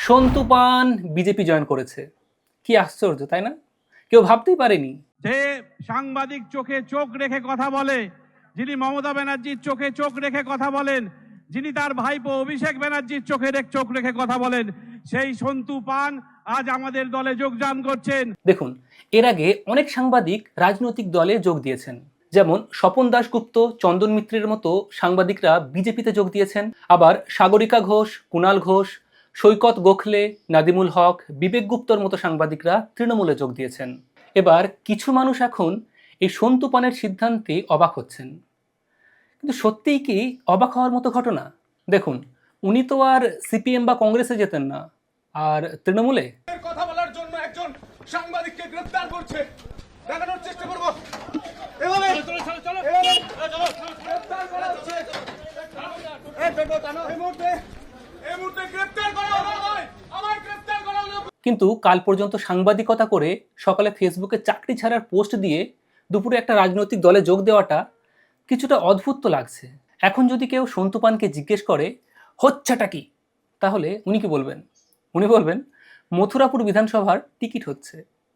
সন্তু পান BJP join করেছে। কি আশ্চর্য, তাই না? কেউ ভাবতেই পারেনি। যে সাংবাদিক চোখে চোখ রেখে কথা বলে, যিনি মমতা ব্যানার্জির চোখে চোখ রেখে কথা বলেন, যিনি তার ভাইপো অভিষেক ব্যানার্জির চোখে চোখ রেখে কথা বলেন, সেই সন্তু পান আজ আমাদের দলে যোগদান করছেন। দেখুন, এর আগে অনেক সাংবাদিক রাজনৈতিক দলে যোগ দিয়েছেন। যেমন স্বপন দাশগুপ্ত, চন্দন মিত্রের মতো সাংবাদিকরা বিজেপিতে যোগ দিয়েছেন। আবার সাগরিকা ঘোষ, কুণাল ঘোষ, সৈকত গোখলে, নাদিমুল হক, বিবেক গুপ্তর মতো সাংবাদিকরা তৃণমূলে যোগ দিয়েছেন। এবার কিছু মানুষ এখন এই সন্তু পানের সিদ্ধান্তে অবাক হচ্ছেন। কিন্তু সত্যিই কি অবাক হওয়ার মতো ঘটনা? দেখুন, উনি তো আর সিপিএম বা কংগ্রেসে যেতেন না, আর তৃণমূলে। কথা বলার জন্য একজন সাংবাদিককে গ্রেফতার করছে, দেখানোর চেষ্টা করব। এভাবে গ্রেফতার করা হচ্ছে। এই মুহূর্তে গ্রেফতার করা হলো নয়, আমার গ্রেফতার করা হলো। কিন্তু কাল পর্যন্ত সাংবাদিকতা করে সকালে ফেসবুকে চাকরি ছাড়ার পোস্ট দিয়ে দুপুরে একটা রাজনৈতিক দলে যোগ দেওয়াটা কিছুটা অদ্ভুত তো লাগছে। এখন যদি কেউ সন্তু পানকে জিজ্ঞেস করে হচ্ছেটা কি, তাহলে উনি কি বলবেন? উনি বলবেন মথুরাপুর বিধানসভার টিকিট হচ্ছে।